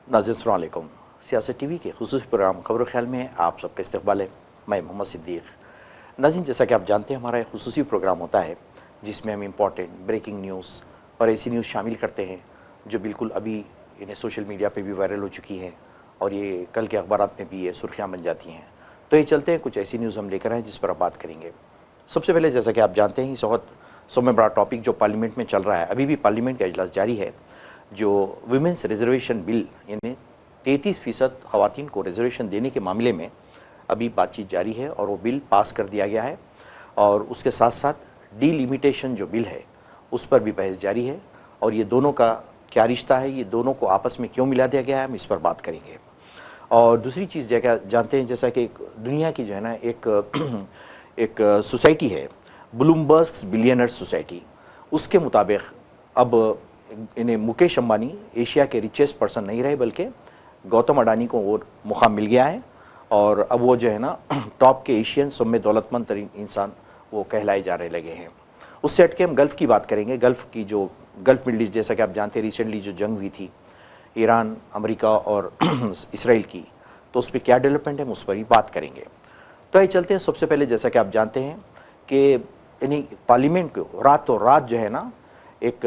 नाज़रीन अस्सलाम वालेकुम। सियासत टीवी के खुसूसी प्रोग्राम खबर ख्याल में आप सबका इस्तकबाल है। मैं मोहम्मद सिद्दीक़। नाज़रीन, जैसा कि आप जानते हैं, हमारा एक खुसूसी प्रोग्राम होता है जिसमें हम इम्पॉर्टेंट ब्रेकिंग न्यूज़ और ऐसी न्यूज़ शामिल करते हैं जो बिल्कुल अभी इन्हें सोशल मीडिया पे भी वायरल हो चुकी हैं और ये कल के अखबारात में भी ये सुर्खियाँ बन जाती हैं। तो ये चलते हैं, कुछ ऐसी न्यूज़ हम लेकर आए जिस पर आप बात करेंगे। सबसे पहले, जैसा कि आप जानते हैं, इस वक्त सबसे बड़ा टॉपिक जो पार्लियामेंट में चल रहा है, अभी भी पार्लियामेंट का इजलास जारी है। जो वुमेंस रिजर्वेशन बिल, यानी 33% ख़वातीन को रिजर्वेशन देने के मामले में अभी बातचीत जारी है और वो बिल पास कर दिया गया है। और उसके साथ साथ डीलिमिटेशन जो बिल है उस पर भी बहस जारी है और ये दोनों का क्या रिश्ता है, ये दोनों को आपस में क्यों मिला दिया गया है, हम इस पर बात करेंगे। और दूसरी चीज़ जैसा जानते हैं, जैसा कि एक दुनिया की जो है ना एक सोसाइटी है, ब्लूमबर्ग बिलियनर्स सोसाइटी, उसके मुताबिक अब इन्हें मुकेश अंबानी एशिया के रिचेस्ट पर्सन नहीं रहे बल्कि गौतम अडानी को वो मुकाम मिल गया है और अब वो जो है ना टॉप के एशियन सब में दौलतमंद तरीन इंसान वो कहलाए जाने लगे हैं। उससे हट के हम गल्फ़ की बात करेंगे। गल्फ़ मिडल ईस्ट, जैसा कि आप जानते हैं, रिसेंटली जो जंग हुई थी ईरान, अमेरिका और इसराइल की, तो उस पर क्या डेवलपमेंट है उस पर ही बात करेंगे। तो आइए चलते हैं। सबसे पहले, जैसा कि आप जानते हैं कि यानी पार्लियामेंट को रातों रात जो है ना एक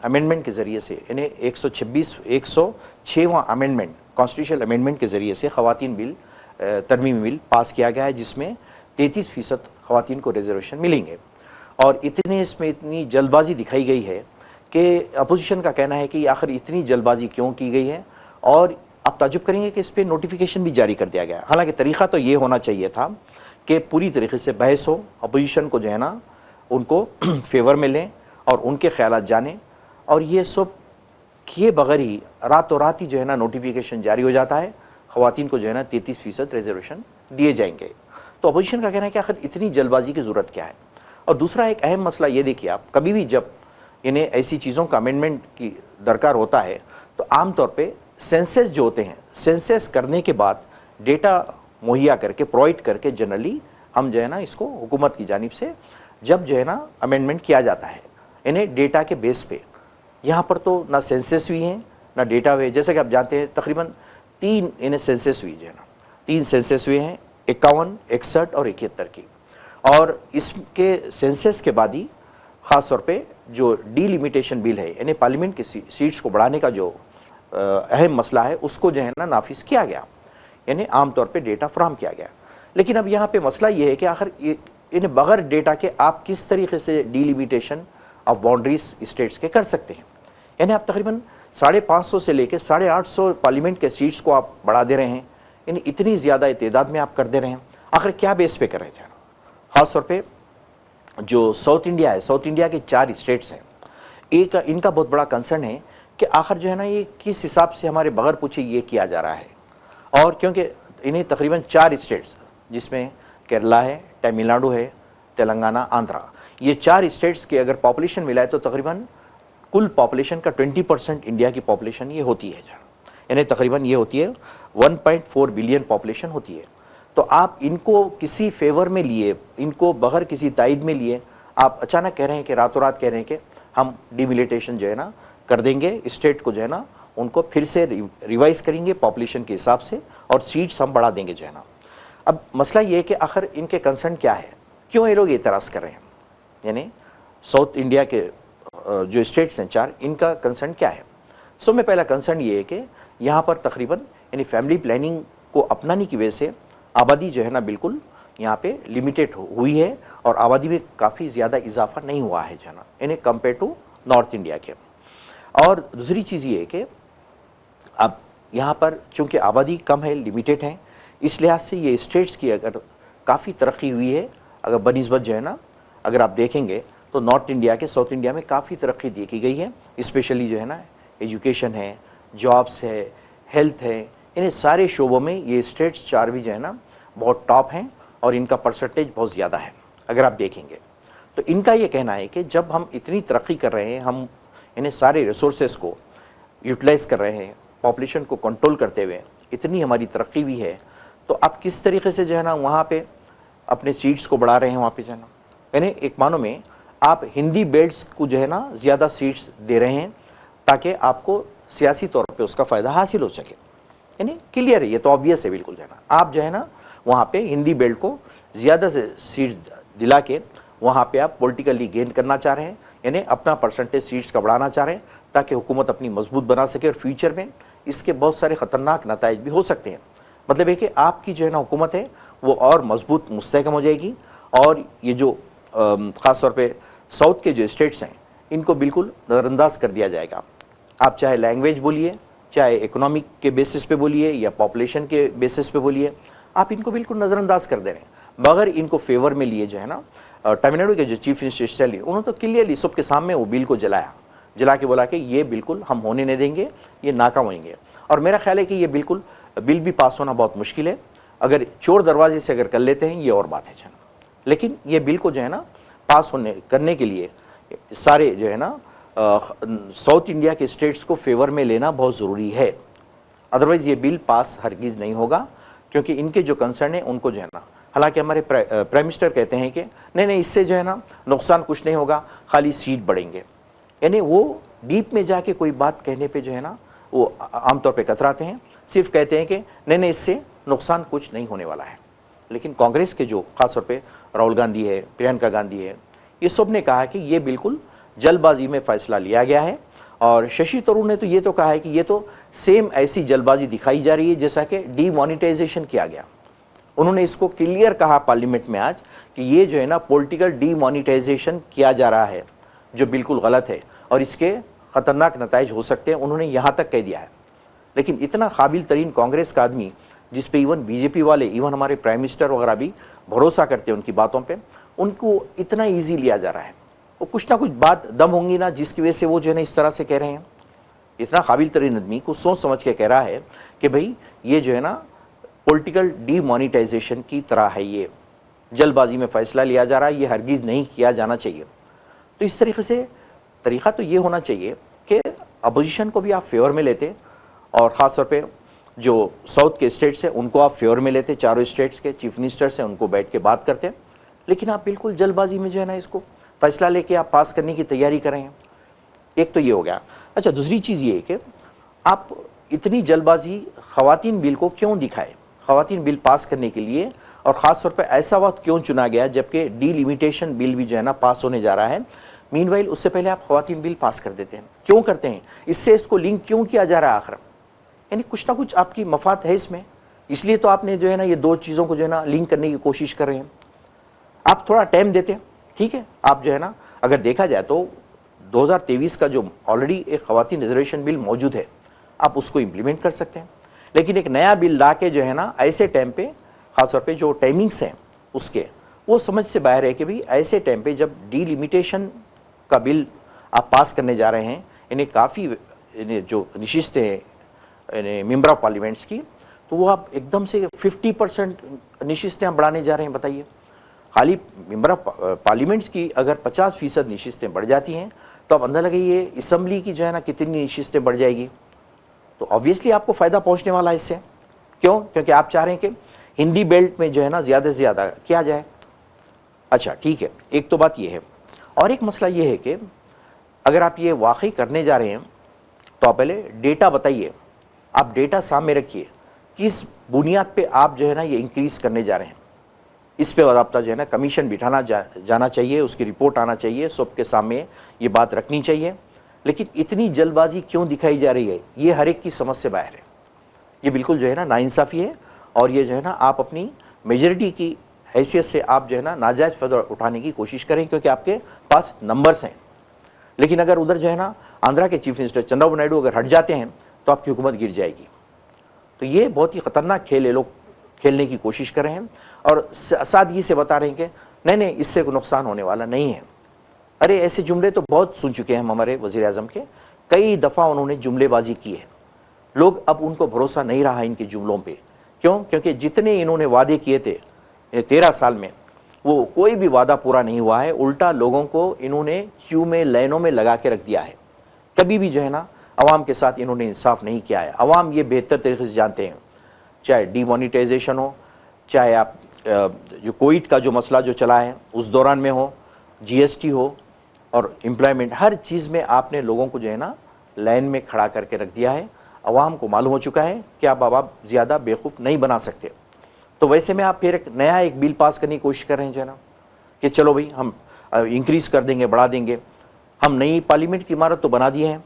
अमेंडमेंट के ज़रिए से, यानी 106वां अमेंडमेंट, कॉन्स्टिट्यूशनल अमेंडमेंट के ज़रिए से ख़वातीन बिल, तरमीमी बिल पास किया गया है जिसमें 33% ख़वातीन को रिजर्वेशन मिलेंगे। और इसमें इतनी जल्दबाजी दिखाई गई है कि अपोजिशन का कहना है कि आखिर इतनी जल्दबाजी क्यों की गई है। और आप ताजुब करेंगे कि इस पर नोटिफिकेशन भी जारी कर दिया गया। हालांकि तरीक़ा तो ये होना चाहिए था कि पूरी तरीके से बहस हो, अपोजिशन को जो है ना उनको फेवर में लें और उनके ख्यालात जानें, और ये सब किए बगैर ही रातों रात ही जो है ना नोटिफिकेशन जारी हो जाता है, ख़वातीन को जो है ना 33% रिजर्वेशन दिए जाएंगे। तो अपोजिशन का कहना है कि आखिर इतनी जल्दबाजी की ज़रूरत क्या है। और दूसरा एक अहम मसला ये देखिए, आप कभी भी जब इन्हें ऐसी चीज़ों का अमेंडमेंट की दरकार होता है तो आम तौर पे सेंसस जो होते हैं, सेंसस करने के बाद डेटा मुहैया करके, प्रोवाइड करके जनरली हम जो है ना इसको हुकूमत की जानिब से जब जो है ना अमेंडमेंट किया जाता है इन्हें डेटा के बेस पे, यहाँ पर तो ना सेंसस हुई हैं ना डेटा हुए। जैसे कि आप जानते हैं तकरीबन 3 इन्हें सेंसस हुई जो है ना, 3 सेंसस हुए हैं, 51, 61 और 71 की। और इसके सेंसस के बाद ही ख़ास तौर पे जो डीलिमिटेशन बिल है, यानी पार्लियामेंट की सीट्स को बढ़ाने का जो अहम मसला है उसको जो है ना नाफिज किया गया, यानी आमतौर पे डेटा फ्राहम किया गया। लेकिन अब यहाँ पे मसला ये है कि आखिर इन्हें बगैर डेटा के आप किस तरीके से डीलिमिटेशन ऑफ बाउंड्रीज स्टेट्स के कर सकते हैं। यानी आप तकरीबन 550 से लेकर 850 पार्लियामेंट के सीट्स को आप बढ़ा दे रहे हैं, यानी इतनी ज़्यादा तादाद में आप कर दे रहे हैं, आखिर क्या बेस पे कर रहे हैं। ख़ास तौर पे जो साउथ इंडिया है, साउथ इंडिया के 4 स्टेट्स हैं, एक इनका बहुत बड़ा कंसर्न है कि आखिर जो है ना ये किस हिसाब से हमारे बगैर पूछे ये किया जा रहा है। और क्योंकि इन्हें तकरीबन 4 स्टेट्स, जिसमें केरला है, तमिलनाडु है, तेलंगाना, आंध्रा, ये 4 स्टेट्स की अगर पॉपुलेशन मिलाए तो तकरीबन कुल पॉपुलेशन का 20% इंडिया की पॉपुलेशन ये होती है, यानी तकरीबन ये होती है 1.4 बिलियन पॉपुलेशन होती है। तो आप इनको किसी फेवर में लिए, इनको बगैर किसी ताइद में लिए आप अचानक कह रहे हैं कि रातों रात कह रहे हैं कि हम डिमिलिटेशन जो है ना कर देंगे, स्टेट को जो है ना उनको फिर से रिवाइज करेंगे पॉपुलेशन के हिसाब से और सीट्स हम बढ़ा देंगे जो है ना। अब मसला ये है कि आखिर इनके कंसर्न क्या है, क्यों ये लोग एतराज़ कर रहे हैं, यानी साउथ इंडिया के जो स्टेट्स हैं 4, इनका कंसर्न क्या है। सो में पहला कंसर्न ये है कि यहाँ पर तकरीबन यानी फैमिली प्लानिंग को अपनाने की वजह से आबादी जो है ना बिल्कुल यहाँ पे लिमिटेड हुई है और आबादी में काफ़ी ज़्यादा इजाफा नहीं हुआ है जो है ना, यानी कंपेयर टू नॉर्थ इंडिया के। और दूसरी चीज़ ये है कि अब यहाँ पर चूँकि आबादी कम है, लिमिटेड है, इस लिहाज से ये स्टेट्स की अगर काफ़ी तरक्की हुई है, अगर बनिस्बत जो है ना अगर आप देखेंगे तो नॉर्थ इंडिया के साउथ इंडिया में काफ़ी तरक्की देखी गई है। स्पेशली जो है ना एजुकेशन है, जॉब्स है, हेल्थ है, इन सारे शोबों में ये स्टेट्स 4 भी जो है ना बहुत टॉप हैं और इनका परसेंटेज बहुत ज़्यादा है अगर आप देखेंगे। तो इनका ये कहना है कि जब हम इतनी तरक्की कर रहे हैं, हम इन्हें सारे रिसोर्सेज को यूटिलाइज़ कर रहे हैं, पॉपुलेशन को कंट्रोल करते हुए इतनी हमारी तरक्की भी है, तो आप किस तरीके से जो है ना वहाँ पे अपने सीट्स को बढ़ा रहे हैं वहाँ पे जो है ना, यानी एक मानो में आप हिंदी बेल्ट्स को जो है ना ज़्यादा सीट्स दे रहे हैं ताकि आपको सियासी तौर पे उसका फ़ायदा हासिल हो सके। यानी क्लियर है, ये तो ऑब्वियस है बिल्कुल जो है ना, आप जो है ना वहाँ पे हिंदी बेल्ट को ज़्यादा से सीट्स दिला के वहाँ पे आप पॉलिटिकली गेन करना चाह रहे हैं, यानी अपना परसेंटेज सीट्स का बढ़ाना चाह रहे हैं ताकि हुकूमत अपनी मजबूत बना सके और फ्यूचर में इसके बहुत सारे ख़तरनाक नताइज भी हो सकते हैं। मतलब है कि आपकी जो है ना हुकूमत है वो और मजबूत मुस्तहकम हो जाएगी और ये जो ख़ास तौर पे साउथ के जो स्टेट्स हैं इनको बिल्कुल नज़रअंदाज कर दिया जाएगा। आप चाहे लैंग्वेज बोलिए, चाहे इकोनॉमिक के बेसिस पे बोलिए या पॉपुलेशन के बेसिस पे बोलिए, आप इनको बिल्कुल नज़रअंदाज कर दे रहे हैं। मगर इनको फेवर में लिए जो है ना तमिलनाडु के जो चीफ मिनिस्टर उन्होंने तो क्लियरली सबके सामने वो बिल को जला के बोला कि ये बिल्कुल हम होने नहीं देंगे, ये नाकाम होंगे। और मेरा ख्याल है कि ये बिल्कुल बिल भी पास होना बहुत मुश्किल है। अगर चोर दरवाजे से अगर कर लेते हैं ये और बात है, लेकिन ये बिल को जो है ना पास करने के लिए सारे जो है ना साउथ इंडिया के स्टेट्स को फेवर में लेना बहुत ज़रूरी है। अदरवाइज़ ये बिल पास हरगिज़ नहीं होगा, क्योंकि इनके जो कंसर्न है उनको जो है ना, हालांकि हमारे प्राइम मिनिस्टर कहते हैं कि नहीं इससे जो है ना नुकसान कुछ नहीं होगा, खाली सीट बढ़ेंगे। यानी वो डीप में जाके कोई बात कहने पे जो है ना वो आमतौर पे कतराते हैं, सिर्फ कहते हैं कि नहीं इससे नुकसान कुछ नहीं होने वाला है। लेकिन कांग्रेस के जो खासतौर पे राहुल गांधी है, प्रियंका गांधी है, ये सब ने कहा कि ये बिल्कुल जल्दबाजी में फैसला लिया गया है। और शशि थरूर ने तो ये तो कहा है कि ये तो सेम ऐसी जल्दबाजी दिखाई जा रही है जैसा कि डीमोनेटाइजेशन किया गया। उन्होंने इसको क्लियर कहा पार्लियामेंट में आज कि ये जो है ना पॉलिटिकल डीमोनेटाइजेशन किया जा रहा है, जो बिल्कुल गलत है और इसके ख़तरनाक नताइज हो सकते हैं, उन्होंने यहाँ तक कह दिया है। लेकिन इतना काबिल तरीन कांग्रेस का आदमी जिस पे इवन बीजेपी वाले, इवन हमारे प्राइम मिनिस्टर वगैरह भी भरोसा करते हैं उनकी बातों पे, उनको इतना ईजी लिया जा रहा है। वो कुछ ना कुछ बात दम होंगी ना जिसकी वजह से वो जो है ना इस तरह से कह रहे हैं। इतना काबिल तरीन आदमी को सोच समझ के कह रहा है कि भाई ये जो है ना पॉलिटिकल डीमोनेटाइजेशन की तरह है, ये जल्दबाजी में फैसला लिया जा रहा है, ये हरगिज़ नहीं किया जाना चाहिए। तो इस तरीके से तरीक़ा तो ये होना चाहिए कि अपोजिशन को भी आप फेवर में लेते और ख़ास तौर पे जो साउथ के स्टेट्स हैं उनको आप फेवर में लेते, चारों स्टेट्स के चीफ मिनिस्टर्स हैं उनको बैठ के बात करते। लेकिन आप बिल्कुल जल्दबाजी में जो है ना इसको फैसला लेके आप पास करने की तैयारी कर रहे हैं। एक तो ये हो गया। अच्छा, दूसरी चीज़ ये है कि आप इतनी जल्दबाजी ख़वातीन बिल को क्यों दिखाए, ख़वातीन बिल पास करने के लिए, और ख़ास तौर पे ऐसा वक्त क्यों चुना गया जबकि डीलिमिटेशन बिल भी जो है ना पास होने जा रहा है। मीनवाइल उससे पहले आप ख़वातीन बिल पास कर देते हैं, क्यों करते हैं? इससे इसको लिंक क्यों किया जा रहा है आखिर? यानी कुछ ना कुछ आपकी मफाद है इसमें, इसलिए तो आपने जो है ना ये दो चीज़ों को जो है ना लिंक करने की कोशिश कर रहे हैं। आप थोड़ा टाइम देते हैं, ठीक है, आप जो है ना अगर देखा जाए तो 2023 का जो ऑलरेडी एक ख़वातीन रिजर्वेशन बिल मौजूद है आप उसको इम्प्लीमेंट कर सकते हैं। लेकिन एक नया बिल ला के जो है ना ऐसे टाइम पे, ख़ासतौर पे जो टाइमिंग्स हैं उसके, वो समझ से बाहर है कि भाई ऐसे टाइम पे जब डीलिमिटेशन का बिल आप पास करने जा रहे हैं, इन्हें काफ़ी जो नशिस्तें हैं मेंबर ऑफ पार्लियामेंट्स की, तो वो आप एकदम से 50% नशिस्तें आप बढ़ाने जा रहे हैं। बताइए, खाली मेंबर ऑफ पार्लियामेंट्स की अगर 50% नशिस्तें बढ़ जाती हैं तो आप अंदर लगाइए असम्बली की जो है ना कितनी नशिस्तें बढ़ जाएगी। तो ऑब्वियसली आपको फ़ायदा पहुंचने वाला है इससे। क्यों? क्योंकि आप चाह रहे हैं कि हिंदी बेल्ट में जो है ना ज़्यादा से ज़्यादा किया जाए। अच्छा ठीक है, एक तो बात ये है। और एक मसला ये है कि अगर आप ये वाकई करने जा रहे हैं तो आप पहले डेटा बताइए, आप डेटा सामने रखिए, किस बुनियाद पे आप जो है ना ये इंक्रीज़ करने जा रहे हैं। इस पे बाकायदा जो है ना कमीशन बिठाना जाना चाहिए, उसकी रिपोर्ट आना चाहिए, सबके सामने ये बात रखनी चाहिए। लेकिन इतनी जल्दबाजी क्यों दिखाई जा रही है, ये हर एक की समझ से बाहर है। ये बिल्कुल जो है ना नाइंसाफ़ी है और ये जो है ना आप अपनी मेजॉरिटी की हैसियत से आप जो है ना नाजायज़ फ़ायदा उठाने की कोशिश करें, क्योंकि आपके पास नंबर्स हैं। लेकिन अगर उधर जो है ना आंध्रा के चीफ मिनिस्टर चंद्रबाबू नायडू अगर हट जाते हैं तो आपकी हुकूमत गिर जाएगी। तो ये बहुत ही ख़तरनाक खेल ये लोग खेलने की कोशिश कर रहे हैं और सादगी से बता रहे हैं कि नहीं इससे कोई नुकसान होने वाला नहीं है। अरे ऐसे जुमले तो बहुत सुन चुके हैं हम हमारे वज़ीर आज़म के, कई दफ़ा उन्होंने जुमलेबाजी की है। लोग अब उनको भरोसा नहीं रहा इनके जुमलों पे। क्यों? क्योंकि जितने इन्होंने वादे किए थे 13 साल में, वो कोई भी वादा पूरा नहीं हुआ है। उल्टा लोगों को इन्होंने क्यू में, लाइनों में लगा के रख दिया है। कभी भी जो है ना अवाम के साथ इन्होंने इंसाफ नहीं किया है। अवाम ये बेहतर तरीके से जानते हैं, चाहे डीमोनेटाइजेशन हो, चाहे आप जो कोविड का जो मसला जो चला है उस दौरान में हो, जीएसटी हो और एम्प्लॉयमेंट, हर चीज़ में आपने लोगों को जो है ना लाइन में खड़ा करके रख दिया है। अवाम को मालूम हो चुका है कि आप ज़्यादा बेवकूफ़ नहीं बना सकते। तो वैसे में आप फिर एक नया एक बिल पास करने की कोशिश कर रहे हैं जो है ना कि चलो भाई हम इंक्रीज़ कर देंगे, बढ़ा देंगे। हम नई पार्लियामेंट की इमारत तो बना दिए हैं,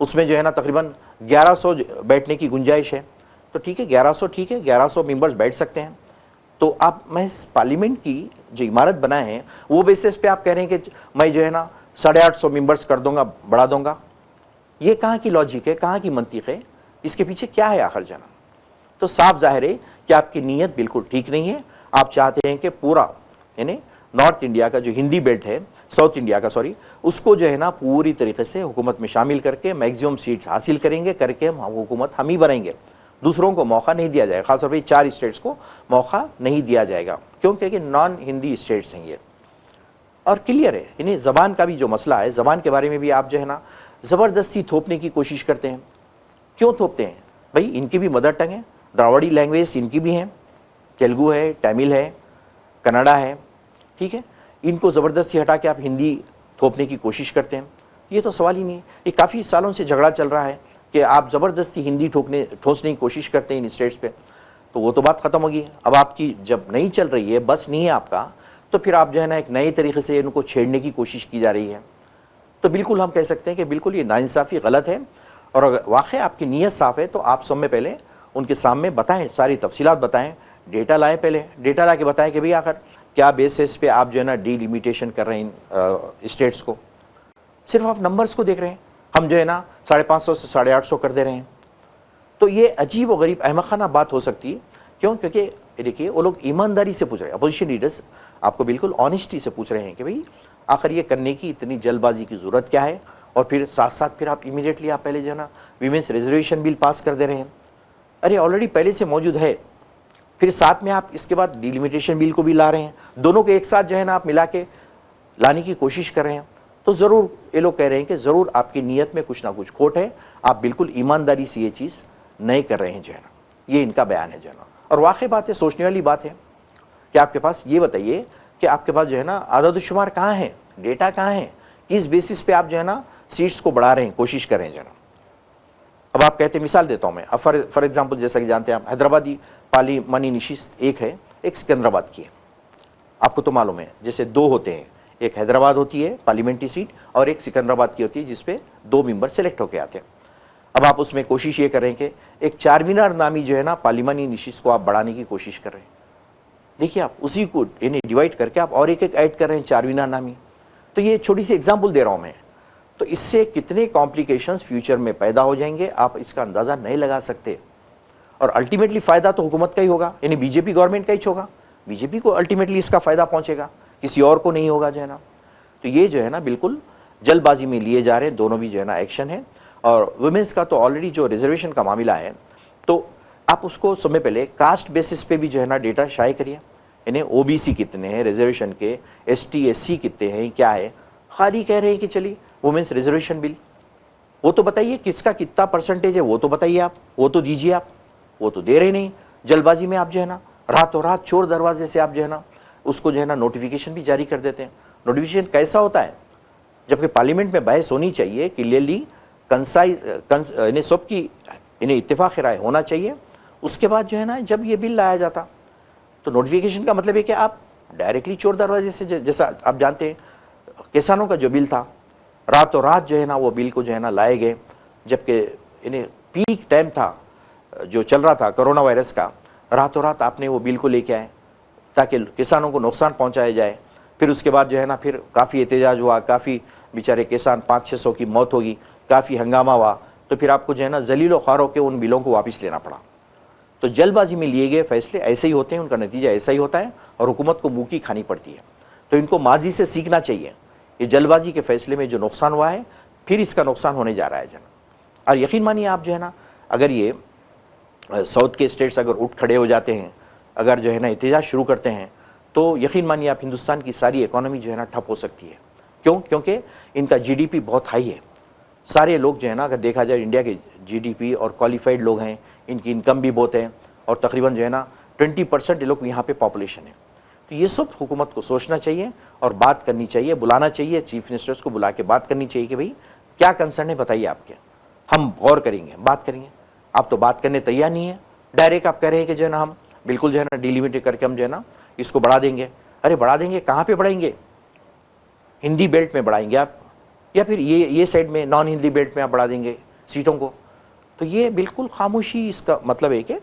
उसमें जो है ना तकरीबन 1100 बैठने की गुंजाइश है। तो ठीक है 1100, ठीक है 1100 मेंबर्स बैठ सकते हैं। तो आप महज पार्लियामेंट की जो इमारत बनाए हैं वो बेसिस पे आप कह रहे हैं कि मैं जो है ना 850 मेंबर्स कर दूंगा, बढ़ा दूंगा। ये कहाँ की लॉजिक है, कहाँ की मंतिक है, इसके पीछे क्या है आखिर जना? तो साफ जाहिर है कि आपकी नीयत बिल्कुल ठीक नहीं है। आप चाहते हैं कि पूरा यानी नॉर्थ इंडिया का जो हिंदी बेल्ट है, साउथ इंडिया का सॉरी, उसको जो है ना पूरी तरीके से हुकूमत में शामिल करके मैक्सिमम सीट हासिल करेंगे, करके हम हुकूमत हम ही बनाएंगे। दूसरों को मौका नहीं दिया जाएगा, खासतौर पर 4 स्टेट्स को मौका नहीं दिया जाएगा क्योंकि नॉन हिंदी स्टेट्स हैं ये। और क्लियर है, यानी ज़बान का भी जो मसला है, ज़बान के बारे में भी आप जो है ना ज़बरदस्ती थोपने की कोशिश करते हैं। क्यों थोपते हैं भाई? इनकी भी मदर टंग है, द्रावड़ी लैंग्वेज इनकी भी है, तेलुगु है, तमिल है, कन्नड़ा है, ठीक है। इनको ज़बरदस्ती हटा के आप हिंदी थोपने की कोशिश करते हैं, ये तो सवाल ही नहीं है। ये काफ़ी सालों से झगड़ा चल रहा है कि आप ज़बरदस्ती हिंदी ठोसने की कोशिश करते हैं इन स्टेट्स पे, तो वो तो बात ख़त्म होगी। अब आपकी जब नहीं चल रही है, बस नहीं है आपका, तो फिर आप जो है ना एक नए तरीके से इनको छेड़ने की कोशिश की जा रही है। तो बिल्कुल हम कह सकते हैं कि बिल्कुल ये नाइंसाफ़ी गलत है। और अगर वाकई आपकी नीयत साफ़ है तो आप सब में पहले उनके सामने बताएं, सारी तफसीलात बताएं, डेटा लाएं, पहले डेटा ला के बताएं कि भाई आखिर क्या बेसिस पे आप जो है ना डीलिमिटेशन कर रहे हैं इन स्टेट्स को। सिर्फ आप नंबर्स को देख रहे हैं, हम जो है ना 550 से 850 कर दे रहे हैं। तो ये अजीब व गरीब अहमक़ाना बात हो सकती है। क्यों? क्योंकि देखिए वो लोग ईमानदारी से पूछ रहे हैं, अपोजिशन लीडर्स आपको बिल्कुल ऑनेस्टी से पूछ रहे हैं कि भाई आखिर ये करने की इतनी जल्दबाजी की ज़रूरत क्या है। और फिर साथ साथ फिर आप इमीडिएटली आप पहले जो है ना वीमेंस रिजर्वेशन बिल पास कर दे रहे हैं। अरे ऑलरेडी पहले से मौजूद है, फिर साथ में आप इसके बाद डिलिमिटेशन बिल को भी ला रहे हैं, दोनों को एक साथ जो है ना आप मिला के लाने की कोशिश कर रहे हैं। तो ज़रूर ये लोग कह रहे हैं कि ज़रूर आपकी नीयत में कुछ ना कुछ खोट है, आप बिल्कुल ईमानदारी से ये चीज़ नहीं कर रहे हैं जो है ना, ये इनका बयान है जो है ना। और वाकई बात है, सोचने वाली बात है कि आपके पास ये बताइए कि आपके पास जो है ना आदत-ओ-शुमार कहाँ है, डेटा कहाँ है, किस बेसिस पे आप जो है ना सीट्स को बढ़ा रहे हैं, कोशिश कर रहे हैं जो है ना। अब आप कहते हैं, मिसाल देता हूँ मैं, अब फॉर एग्जांपल जैसा कि जानते हैं आप, हैदराबादी पार्लिमानी नशिस्त एक है, एक सिकंदराबाद की है। आपको तो मालूम है जैसे 2 होते हैं, एक हैदराबाद होती है पार्लियामेंट्री सीट और एक सिकंदराबाद की होती है जिसपे 2 मेंबर सेलेक्ट होकर आते हैं। अब आप उसमें कोशिश ये कर रहे हैं कि एक चारमीनार नामी जो है ना पार्लिमानी नशिस्त को आप बढ़ाने की कोशिश कर रहे हैं। देखिए आप उसी को यानी डिवाइड करके आप और एक ऐड कर रहे हैं चारमीनार नामी। तो ये छोटी सी एग्जाम्पल दे रहा हूँ मैं। तो इससे कितने कॉम्प्लिकेशंस फ्यूचर में पैदा हो जाएंगे आप इसका अंदाज़ा नहीं लगा सकते। और अल्टीमेटली फ़ायदा तो हुकूमत का ही होगा, यानी बीजेपी गवर्नमेंट का ही होगा, बीजेपी को अल्टीमेटली इसका फ़ायदा पहुंचेगा, किसी और को नहीं होगा जो है ना। तो ये जो है ना बिल्कुल जल्दबाजी में लिए जा रहे हैं दोनों भी जो है ना एक्शन है। और वुमेंस का तो ऑलरेडी जो रिजर्वेशन का मामला है तो आप उसको समय पहले कास्ट बेसिस पे भी जो है ना डेटा शाये करिए, यानी ओबीसी कितने हैं रिजर्वेशन के, एसटी एससी कितने हैं, क्या है। खाली कह रहे हैं कि चलिए वुमेंस रिजर्वेशन बिल, वो तो बताइए किसका कितना परसेंटेज है, वो तो बताइए आप, वो तो दीजिए आप, वो तो दे रहे नहीं। जल्दबाजी में आप जो है ना रातों रात चोर दरवाजे से आप जो है ना उसको जो है ना नोटिफिकेशन भी जारी कर देते हैं। नोटिफिकेशन कैसा होता है, जबकि पार्लियामेंट में बहस होनी चाहिए, क्लियरली कंसाइज इन्हें सबकी इन्हें इत्तेफाक राय होना चाहिए। उसके बाद जो है ना जब ये बिल लाया जाता तो नोटिफिकेशन का मतलब है कि आप डायरेक्टली चोर दरवाजे से, जैसा आप जानते हैं किसानों का जो बिल था, रातों रात जो है ना वो बिल को जो है ना लाए गए, जबकि इन्हें पीक टाइम था जो चल रहा था कोरोना वायरस का, रातों रात आपने वो बिल को लेके आए ताकि किसानों को नुकसान पहुंचाया जाए। फिर उसके बाद जो है ना फिर काफ़ी एहतजाज हुआ, काफ़ी बेचारे किसान 500-600 की मौत होगी, काफ़ी हंगामा हुआ। तो फिर आपको जो है ना जलीलो ख्वार होकर उन बिलों को वापस लेना पड़ा। तो जल्दबाजी में लिए गए फैसले ऐसे ही होते हैं, उनका नतीजा ऐसा ही होता है और हुकूमत को मुँह की खानी पड़ती है। तो इनको माजी से सीखना चाहिए, ये जल्दबाजी के फैसले में जो नुकसान हुआ है फिर इसका नुकसान होने जा रहा है जना। और यकीन मानिए आप जो है ना अगर ये साउथ के स्टेट्स अगर उठ खड़े हो जाते हैं, अगर जो है ना एहतजाज शुरू करते हैं, तो यकीन मानिए आप हिंदुस्तान की सारी इकॉनमी जो है ना ठप हो सकती है। क्यों? क्योंकि इनका जीडीपी बहुत हाई है। सारे लोग जो है ना अगर देखा जाए इंडिया के जीडीपी और क्वालिफाइड लोग हैं, इनकी इनकम भी बहुत है और तकरीबन जो है ना 20% ये लोग यहाँ पे पॉपुलेशन है। तो ये सब हुकूमत को सोचना चाहिए और बात करनी चाहिए, बुलाना चाहिए, चीफ मिनिस्टर्स को बुला के बात करनी चाहिए कि भाई क्या कंसर्न है बताइए आपके, हम गौर करेंगे, बात करेंगे। आप तो बात करने तैयार नहीं है, डायरेक्ट आप कह रहे हैं कि जो है ना हम बिल्कुल जो है ना डिलिमिटेड करके हम जो है ना इसको बढ़ा देंगे। अरे बढ़ा देंगे, कहाँ पे बढ़ाएंगे? हिंदी बेल्ट में बढ़ाएंगे आप, या फिर ये साइड में नॉन हिंदी बेल्ट में आप बढ़ा देंगे सीटों को? तो ये बिल्कुल खामोशी, इसका मतलब है कि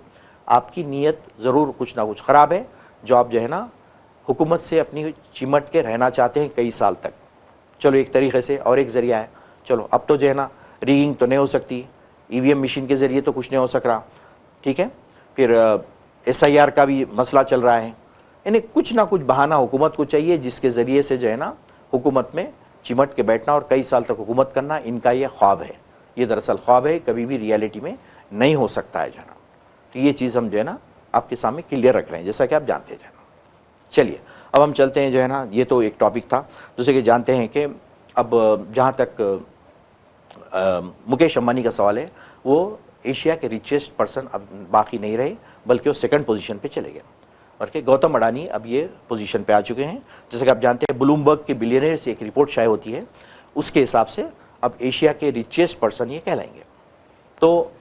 आपकी नीयत ज़रूर कुछ ना कुछ ख़राब है, जो आप जो है ना हुकूमत से अपनी चिमट के रहना चाहते हैं कई साल तक। चलो एक तरीक़े से, और एक ज़रिया है, चलो अब तो जो है ना रिगिंग तो नहीं हो सकती, ईवीएम मशीन के ज़रिए तो कुछ नहीं हो सक रहा, ठीक है, फिर SIR का भी मसला चल रहा है। यानी कुछ ना कुछ बहाना हुकूमत को चाहिए जिसके ज़रिए से जो है ना हुकूमत में चिमट के बैठना और कई साल तक हुकूमत करना, इनका ये ख्वाब है। ये दरअसल ख्वाब है, कभी भी रियलिटी में नहीं हो सकता है जना। तो ये चीज़ हम जो है ना आपके सामने क्लियर रख रहे हैं, जैसा कि आप जानते हैं जना। चलिए अब हम चलते हैं जो है ना, ये तो एक टॉपिक था। दूसरे कि जानते हैं कि अब जहाँ तक मुकेश अंबानी का सवाल है, वो एशिया के रिचेस्ट पर्सन अब बाकी नहीं रहे, बल्कि वो सेकंड पोजीशन पे चले गए, और कि गौतम अडानी अब ये पोजीशन पे आ चुके हैं। जैसे कि आप जानते हैं ब्लूमबर्ग के बिलियनियर से एक रिपोर्ट शाये होती है, उसके हिसाब से अब एशिया के रिचेस्ट पर्सन ये कहलाएंगे। तो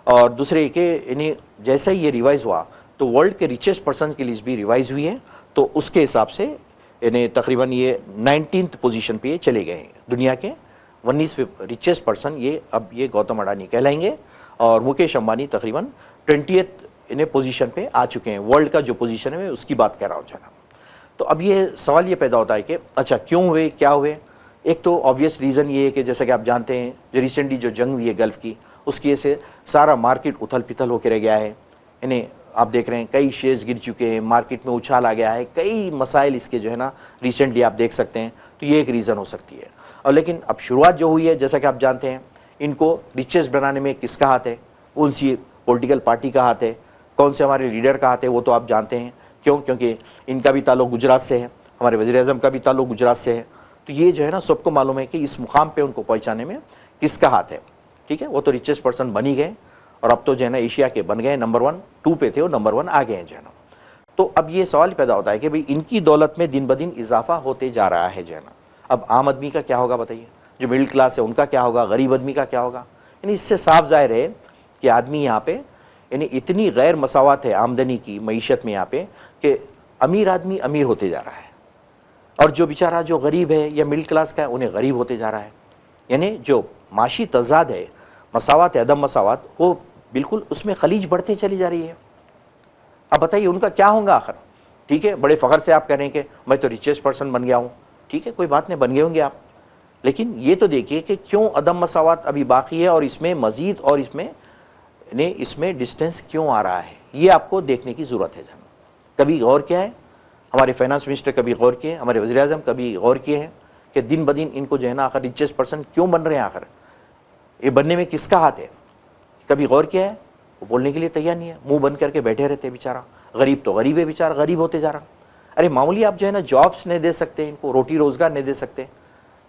और दूसरे कि इन्हें जैसा ही ये रिवाइज़ हुआ तो वर्ल्ड के रिचेस्ट पर्सन की लिस्ट भी रिवाइज़ हुई है, तो उसके हिसाब से इन्हें तकरीबन ये 19th पोजीशन पे ये चले गए हैं। दुनिया के 19वें रिचेस्ट पर्सन ये अब ये गौतम अडानी कहलाएंगे, और मुकेश अंबानी तकरीबन 20th इन्हें पोजीशन पे आ चुके हैं। वर्ल्ड का जो पोजीशन है मैं उसकी बात कर रहा हूँ जना। तो अब ये सवाल ये पैदा होता है कि अच्छा क्यों हुए, क्या हुए? एक तो ऑब्वियस रीज़न ये है कि जैसा कि आप जानते हैं जो रिसेंटली जो जंग हुई है गल्फ़ की, उसकी वजह से सारा मार्केट उथल पिथल होकर रह गया है। इन्हें आप देख रहे हैं कई शेयर्स गिर चुके हैं, मार्केट में उछाल आ गया है, कई मसाइल इसके जो है ना रिसेंटली आप देख सकते हैं। तो ये एक रीज़न हो सकती है। और लेकिन अब शुरुआत जो हुई है, जैसा कि आप जानते हैं, इनको रिचेस्ट बनाने में किसका हाथ है? कौन सी पॉलिटिकल पार्टी का हाथ है? कौन से हमारे लीडर का हाथ है? वो तो आप जानते हैं। क्यों? क्योंकि इनका भी ताल्लुक गुजरात से है, हमारे वज़ीर-ए-आज़म का भी ताल्लुक गुजरात से है। तो ये जो है ना सबको मालूम है कि इस मुकाम पे उनको पहुंचाने में किसका हाथ है, ठीक है। वो तो रिचेस्ट पर्सन बन ही गए, और अब तो जो है ना एशिया के बन गए, नंबर 1, 2 पे थे वो नंबर 1 आ गए हैं जो है ना। तो अब ये सवाल पैदा होता है कि भाई इनकी दौलत में दिन ब दिन इजाफा होते जा रहा है जो है ना। अब आम आदमी का क्या होगा बताइए? जो मिडिल क्लास है उनका क्या होगा? गरीब आदमी का क्या होगा? यानी इससे साफ जाहिर है कि आदमी यहाँ पे यानी इतनी गैर मसावत है आमदनी की मईशत में यहाँ पे कि अमीर आदमी अमीर होते जा रहा है, और जो बेचारा जो गरीब है या मिडिल क्लास का है उन्हें गरीब होते जा रहा है। यानी जो माशी तजाद है, मसावत है, अदम मसावत, वो बिल्कुल उसमें खलीज बढ़ते चली जा रही है। अब बताइए उनका क्या होगा आखिर? ठीक है, बड़े फ़ख्र से आप कह रहे हैं कि मैं तो रिचेस्ट पर्सन बन गया हूँ, ठीक है, कोई बात नहीं, बन गए होंगे आप, लेकिन ये तो देखिए कि क्यों अदम मसावत अभी बाकी है, और इसमें मज़ीद और इसमें डिस्टेंस क्यों आ रहा है, ये आपको देखने की ज़रूरत है। कभी गौर किया है? हमारे फाइनेंस मिनिस्टर कभी गौर किए, हमारे वज़ीर-ए-आज़म कभी गौर किए हैं कि दिन ब दिन इनको जो है ना आखिर रिचेस्ट पर्सन क्यों बन रहे हैं? आखिर ये बनने में किसका हाथ है? कभी गौर किया है? वो बोलने के लिए तैयार नहीं है, मुंह बंद करके बैठे रहते हैं बेचारा। गरीब तो गरीब है बेचारा, गरीब होते जा रहा। अरे मामूली आप जो है ना जॉब्स नहीं दे सकते इनको, रोटी रोज़गार नहीं दे सकते,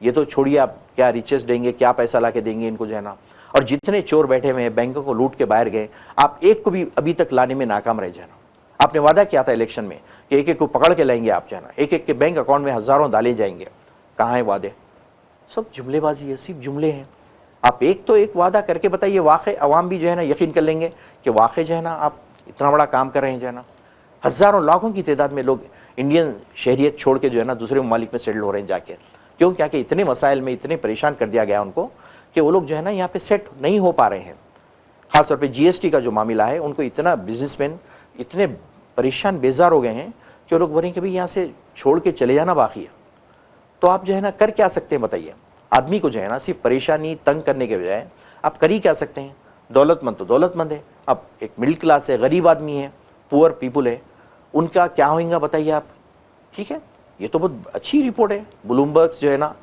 ये तो छोड़िए, आप क्या रिचेस देंगे, क्या पैसा ला के देंगे इनको जो है ना। और जितने चोर बैठे हुए हैं बैंकों को लूट के बाहर गए, आप एक को भी अभी तक लाने में नाकाम रह जाना। आपने वादा किया था इलेक्शन में कि एक एक को पकड़ के लाएंगे आप जाना, एक एक के बैंक अकाउंट में हज़ारों डाले जाएंगे। कहाँ है वादे? सब जुमलेबाजी है, सिर्फ जुमले हैं। आप एक तो एक वादा करके बताइए, वाकई अवाम भी जो है ना यकीन कर लेंगे कि वाकई जो है ना आप इतना बड़ा काम कर रहे हैं जो है ना। हज़ारों लाखों की तादाद में लोग इंडियन शहरियत छोड़ के जो है ना दूसरे ममालिक में सेटल हो रहे हैं जाके। क्यों? क्या कि इतने मसाइल में इतने परेशान कर दिया गया उनको कि वो लोग जो है ना यहाँ पे सेट नहीं हो पा रहे हैं। ख़ासतौर पे GST का जो मामला है, उनको इतना बिजनेसमैन इतने परेशान बेजार हो गए हैं कि वो लोग बोलें कि भाई यहाँ से छोड़ के चले जाना बाकी है। तो आप जो है ना कर क्या सकते हैं बताइए? आदमी को जो है ना सिर्फ परेशानी तंग करने के बजाय आप कर ही क्या सकते हैं? दौलतमंद तो दौलतमंद है, अब एक मिडिल क्लास है, गरीब आदमी है, पुअर पीपल है, उनका क्या होगा बताइए आप? ठीक है, ये तो बहुत अच्छी रिपोर्ट है। ब्लूमबर्ग जो है ना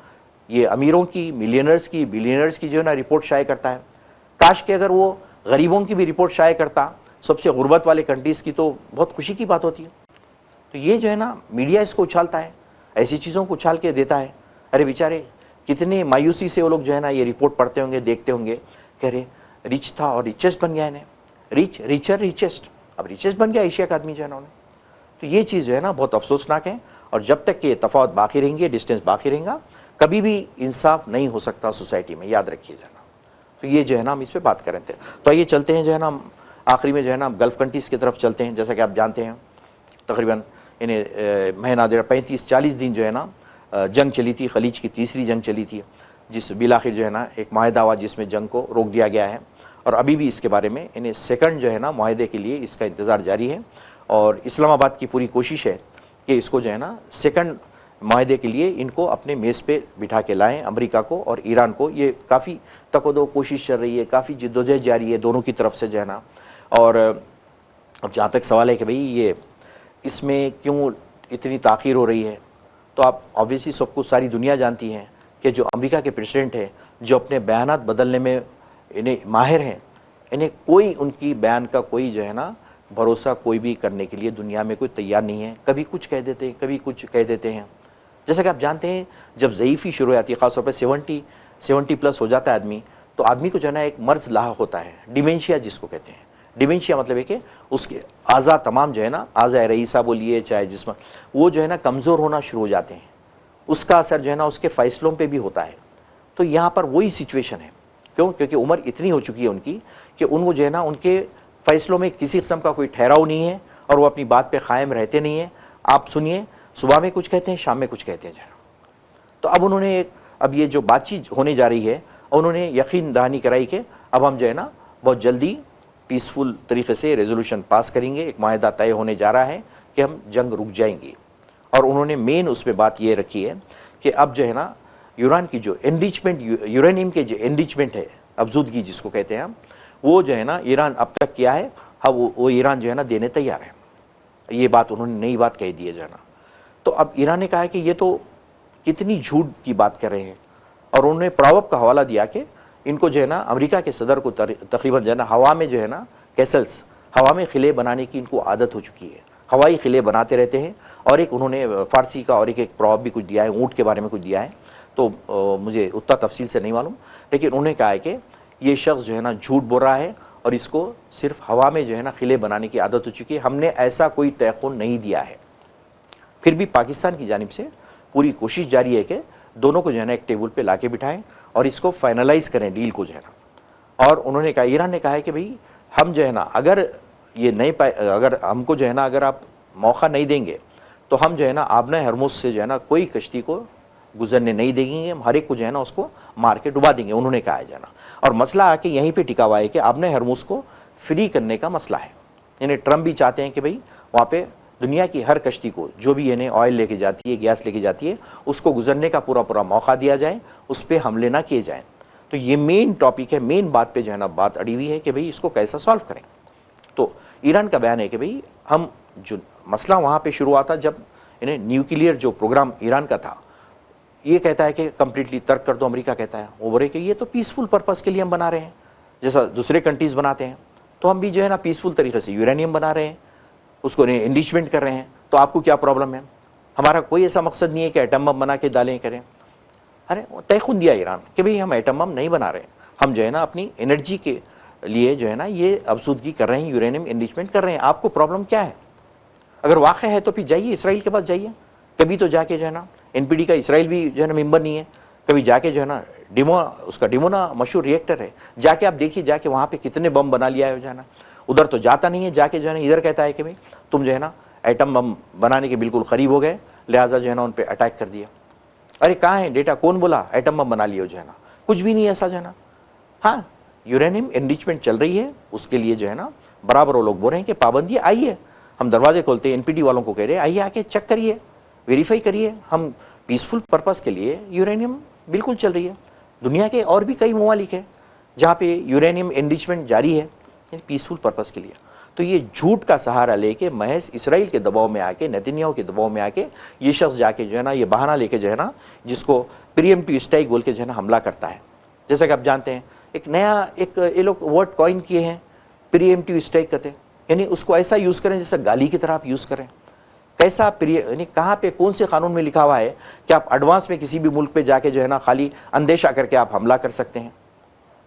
ये अमीरों की, मिलियनर्स की, बिलियनर्स की जो है ना रिपोर्ट शाये करता है। काश के अगर वो गरीबों की भी रिपोर्ट शाये करता, सबसे गुर्बत वाले कंट्रीज़ की, तो बहुत खुशी की बात होती है। तो ये जो है ना मीडिया इसको उछालता है, ऐसी चीज़ों को उछाल के देता है। अरे बेचारे कितने मायूसी से वो लोग जो है ना ये रिपोर्ट पढ़ते होंगे, देखते होंगे, कह रहे रिच था और रिचेस्ट बन गया इन्हें, रिच, रिचर, रिचेस्ट। अब रिचेस्ट बन गया एशिया का आदमी जो है ना उन्हें। तो ये चीज़ जो है ना बहुत अफसोसनाक है, और जब तक कि ये तफावत बाकी रहेंगे, डिस्टेंस बाकी रहेगा, कभी भी इंसाफ नहीं हो सकता सोसाइटी में, याद रखिए जाना। तो ये जो है ना हम इस पर बात कर रहे थे। तो आइए चलते हैं जो है ना आखिरी में जो है ना गल्फ़ कंट्रीज़ की तरफ चलते हैं। जैसा कि आप जानते हैं तकरीबन इन्हें महीना 35-40 दिन जो है ना जंग चली थी, खलीज की तीसरी जंग चली थी, जिस बिलाखिर जो है ना एक माहिदा हुआ जिसमें जंग को रोक दिया गया है, और अभी भी इसके बारे में इन्हें सेकंड जो है ना माहिदे के लिए इसका इंतज़ार जारी है। और इस्लामाबाद की पूरी कोशिश है कि इसको जो है ना सेकंड माहिदे के लिए इनको अपने मेज़ पे बिठा के लाएं, अमेरिका को और ईरान को। ये काफ़ी तकदो कोशिश चल रही है, काफ़ी जिद्दोजहद जारी है दोनों की तरफ से जो है ना। और अब जहाँ तक सवाल है कि भाई ये इसमें क्यों इतनी ताख़ीर हो रही है, तो आप ऑब्वियसली सबको सारी दुनिया जानती है कि जो अमेरिका के प्रेसिडेंट हैं, जो अपने बयानात बदलने में इन्हें माहिर हैं, इन्हें कोई उनकी बयान का कोई जो है ना भरोसा कोई भी करने के लिए दुनिया में कोई तैयार नहीं है। कभी कुछ कह देते हैं, कभी कुछ कह देते हैं। जैसा कि आप जानते हैं जब ज़ईफ़ी शुरू हो जाती है, ख़ासतौर पर 70 प्लस हो जाता है आदमी, तो आदमी को जो है ना एक मर्ज़ लाहक होता है, डिमेंशिया जिसको कहते हैं। डिमेंशिया मतलब है कि उसके आज़ा तमाम जो है ना, आज़ा रईसा बोलिए चाहे जिस्म, वो जो है ना कमज़ोर होना शुरू हो जाते हैं। उसका असर जो है ना उसके फ़ैसलों पे भी होता है। तो यहाँ पर वही सिचुएशन है। क्यों? क्योंकि उम्र इतनी हो चुकी है उनकी कि उनको जो है ना उनके फ़ैसलों में किसी किस्म का कोई ठहराव नहीं है, और वो अपनी बात पे क़ायम रहते नहीं हैं। आप सुनिए, सुबह में कुछ कहते हैं, शाम में कुछ कहते हैं जो है। तो अब उन्होंने अब ये जो बातचीत होने जा रही है, उन्होंने यकीन दहानी कराई कि अब हम जो है ना बहुत जल्दी पीसफुल तरीके से रेजोल्यूशन पास करेंगे, एक माहिदा तय होने जा रहा है कि हम जंग रुक जाएंगे। और उन्होंने मेन उस पर बात ये रखी है कि अब जो है ना यूरान की जो एनरिचमेंट, यूरेनियम के जो एनरिचमेंट है, अफजूदगी जिसको कहते हैं हम, वो जो है ना ईरान अब तक किया है, हाँ वो ईरान जो है ना देने तैयार है। ये बात उन्होंने नई बात कह दी है जो है ना। तो अब ईरान ने कहा है कि ये तो कितनी झूठ की बात कर रहे हैं, और उन्होंने प्रॉवर्ब का हवाला दिया कि इनको जो है ना अमेरिका के सदर को तकरीबन जो है ना हवा में जो है ना कैसल्स, हवा में खिले बनाने की इनको आदत हो चुकी है, हवाई खिले बनाते रहते हैं। और एक उन्होंने फ़ारसी का और एक प्रॉवर्ब भी कुछ दिया है, ऊँट के बारे में कुछ दिया है, तो मुझे उतना तफसील से नहीं मालूम, लेकिन उन्होंने कहा है कि ये शख्स जो है ना झूठ बोल रहा है, और इसको सिर्फ हवा में जो है ना खिले बनाने की आदत हो चुकी है, हमने ऐसा कोई तयख़ुन नहीं दिया है। फिर भी पाकिस्तान की जानिब से पूरी कोशिश जारी है कि दोनों को जो है ना एक टेबल पे लाके बिठाएं और इसको फाइनलाइज़ करें डील को जो है ना। और उन्होंने कहा, ईरान ने कहा है कि भाई हम जो है ना अगर ये नहीं पाए, अगर हमको जो है ना अगर आप मौका नहीं देंगे तो हम जो है ना आबना हरमुज़ से जो है ना कोई कश्ती को गुजरने नहीं देंगे, हम हर एक को जो है ना उसको मार के डुबा देंगे, उन्होंने कहा है जाना। और मसला आके यहीं पे टिका हुआ है कि आबना हरमुज़ को फ्री करने का मसला है। यानी ट्रम्प भी चाहते हैं कि भाई वहाँ पे दुनिया की हर कश्ती को जो भी यानी ऑयल लेके जाती है, गैस लेके जाती है, उसको गुजरने का पूरा पूरा मौका दिया जाए, उस पर हमले ना किए जाएँ। तो ये मेन टॉपिक है, मेन बात पे जो है ना बात अड़ी हुई है कि भाई इसको कैसा सॉल्व करें। तो ईरान का बयान है कि भाई हम जो मसला वहाँ पे शुरू हुआ था जब इन्हें न्यूक्लियर जो प्रोग्राम ईरान का था, ये कहता है कि कम्प्लीटली तर्क कर दो, अमेरिका कहता है, वो बोले कि ये तो पीसफुल पर्पस के लिए हम बना रहे हैं, जैसा दूसरे कंट्रीज़ बनाते हैं, तो हम भी जो है ना पीसफुल तरीके से यूरेनियम बना रहे हैं, उसको एनरिचमेंट कर रहे हैं, तो आपको क्या प्रॉब्लम है? हमारा कोई ऐसा मकसद नहीं है कि एटम बम बना के डालें करें। अरे तयख़ुन दिया ईरान कि भाई हम एटम बम नहीं बना रहे, हम जो है ना अपनी एनर्जी के लिए जो है ना ये अफसूदगी कर रहे हैं, यूरेनियम एनरिचमेंट कर रहे हैं, आपको प्रॉब्लम क्या है? अगर वाक़ई है तो फिर जाइए इसराइल के पास जाइए, कभी तो जाके जो है ना NPT का इसराइल भी जो है ना मेंबर नहीं है, कभी जाके जो है ना डिमोना मशहूर रिएक्टर है, जाके आप देखिए, जाके वहाँ पे कितने बम बना लिया है जो है ना। उधर तो जाता नहीं है, जाके जो है ना इधर कहता है कि भाई तुम जो है ना एटम बम बनाने के बिल्कुल करीब हो गए, लिहाजा जो है ना उन पर अटैक कर दिया। अरे कहाँ है डेटा, कौन बोला एटम बम बना लियो जो है ना? कुछ भी नहीं ऐसा जो है ना। हाँ, यूरेनियम एनरिचमेंट चल रही है, उसके लिए जो है ना बराबर वो लोग बोल रहे हैं कि पाबंदी आई है। हम दरवाजे खोलते हैं, NPT वालों को कह रहे हैं आइए आके चेक करिए, वेरीफाई करिए, हम पीसफुल पर्पस के लिए यूरेनियम बिल्कुल चल रही है। दुनिया के और भी कई ममालिक है जहाँ पे यूरेनियम एनरिचमेंट जारी है पीसफुल पर्पस के लिए। तो ये झूठ का सहारा लेके महज इसराइल के दबाव में आके, नेतन्याहू के दबाव में आके ये शख्स जाके जो है ना ये बहाना लेके जो है ना जिसको प्रीएम्प्टिव स्ट्राइक बोल के जो है ना हमला करता है। जैसा कि आप जानते हैं एक नया एक ये लोग वर्ड कॉइन किए हैं, प्रीएम्प्टिव स्ट्राइक कहते हैं, यानी उसको ऐसा यूज़ करें जैसे गाली की तरह आप यूज़ करें। कैसा यानी कहाँ पे कौन से कानून में लिखा हुआ है कि आप एडवांस में किसी भी मुल्क पे जाके जो है ना खाली अंदेशा करके आप हमला कर सकते हैं,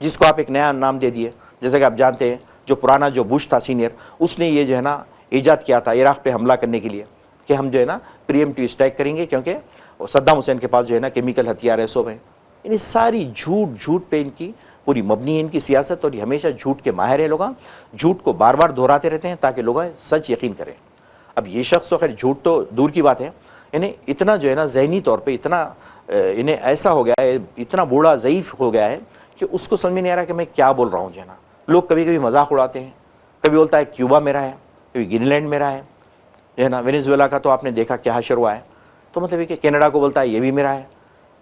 जिसको आप एक नया नाम दे दिए। जैसे कि आप जानते हैं जो पुराना जो बुश था सीनियर, उसने ये जो है ना ईजाद किया था इराक पे हमला करने के लिए कि हम जो है ना प्रीएम्प्टिव स्ट्राइक करेंगे क्योंकि सद्दाम हुसैन के पास जो है ना केमिकल हथियार है, सब है। इन सारी झूठ पे इनकी पूरी मबनी है इनकी सियासत, और ये हमेशा झूठ के माहिर है। लोग झूठ को बार बार दोहराते रहते हैं ताकि लोग सच यकीन करें। अब ये शख्स तो खैर झूठ तो दूर की बात है, इन्हें इतना जो है ना जहनी तौर पे इतना इन्हें ऐसा हो गया है, इतना बूढ़ा ज़ईफ़ हो गया है कि उसको समझ में नहीं आ रहा कि मैं क्या बोल रहा हूँ जो है ना। लोग कभी कभी मजाक उड़ाते हैं, कभी बोलता है क्यूबा मेरा है, कभी ग्रीनलैंड मेरा है ना। वेनेजुएला का तो आपने देखा क्या हशर हुआ है। तो मतलब कि कनाडा को बोलता है ये भी मेरा है।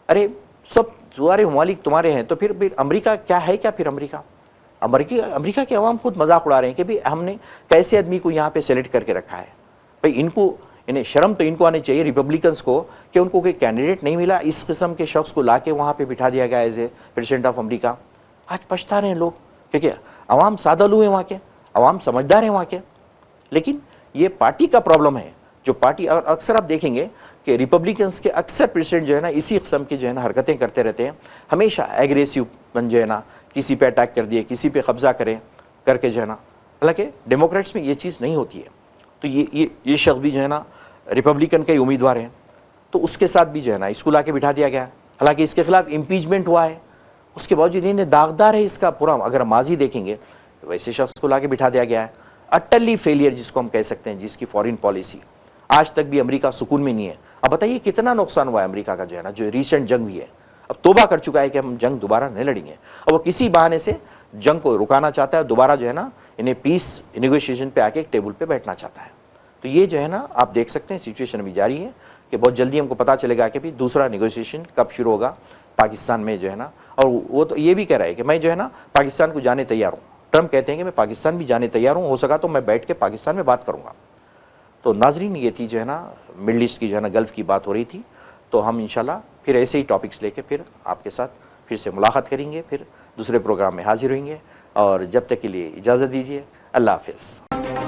अरे सब सारे ममालिक तुम्हारे हैं, तो फिर अमेरिका क्या है? क्या फिर अमेरिका के अवाम खुद मजाक उड़ा रहे हैं कि भाई हमने कैसे आदमी को यहाँ पे सेलेक्ट करके रखा है। भाई इन्हें शर्म तो इनको आनी चाहिए रिपब्लिकन्स को कि उनको कोई कैंडिडेट नहीं मिला, इस किस्म के शख्स को ला के वहाँ पर बिठा दिया गया as a president of America. आज पछता रहे हैं लोग क्योंकि अवाम सादालू हैं वहाँ के, अवाम समझदार हैं वहाँ के। लेकिन ये पार्टी का प्रॉब्लम है, जो पार्टी, और अक्सर आप देखेंगे कि रिपब्लिकन्स के अक्सर प्रेसिडेंट जो है ना इसी किस्म की जो है ना हरकतें करते रहते हैं, हमेशा एग्रेसिव बन जो है ना, किसी पे अटैक कर दिए, किसी पे कब्जा करें करके जो है ना। हालांकि डेमोक्रेट्स में ये चीज़ नहीं होती है। तो ये शख्स भी जो है ना रिपब्लिकन के उम्मीदवार हैं, तो उसके साथ भी जो है ना इसको ला के बिठा दिया गया। हालांकि इसके खिलाफ इम्पीचमेंट हुआ है, उसके बावजूद इन्हें दागदार है इसका पूरा। अगर माजी देखेंगे तो वैसे शख्स को ला के बिठा दिया गया है। अटली फेलियर जिसको हम कह सकते हैं, जिसकी फॉरेन पॉलिसी आज तक भी अमेरिका सुकून में नहीं है। अब बताइए कितना नुकसान हुआ है अमेरिका का जो है ना, जो रिसेंट जंग भी है। अब तौबा कर चुका है कि हम जंग दोबारा नहीं लड़ेंगे। अब वो किसी बहाने से जंग को रुकाना चाहता है, दोबारा जो है ना इन्हें पीस नेगोशिएशन पे आके एक टेबल पे बैठना चाहता है। तो ये जो है ना आप देख सकते हैं सिचुएशन अभी जारी है कि बहुत जल्दी हमको पता चलेगा कि भी दूसरा नेगोशिएशन कब शुरू होगा पाकिस्तान में जो है ना। और वो तो ये भी कह रहा है कि मैं जो है ना पाकिस्तान को जाने तैयार हूँ। ट्रम्प कहते हैं कि मैं पाकिस्तान भी जाने तैयार हूँ, हो सका तो मैं बैठ के पाकिस्तान में बात करूँगा। तो नाजरीन ये थी जो है ना मिडल ईस्ट की जो है ना गल्फ़ की बात हो रही थी। तो हम इंशाल्लाह फिर ऐसे ही टॉपिक्स लेके फिर आपके साथ फिर से मुलाकात करेंगे, फिर दूसरे प्रोग्राम में हाजिर होंगे। और जब तक के लिए इजाज़त दीजिए, अल्लाह हाफ़िज़।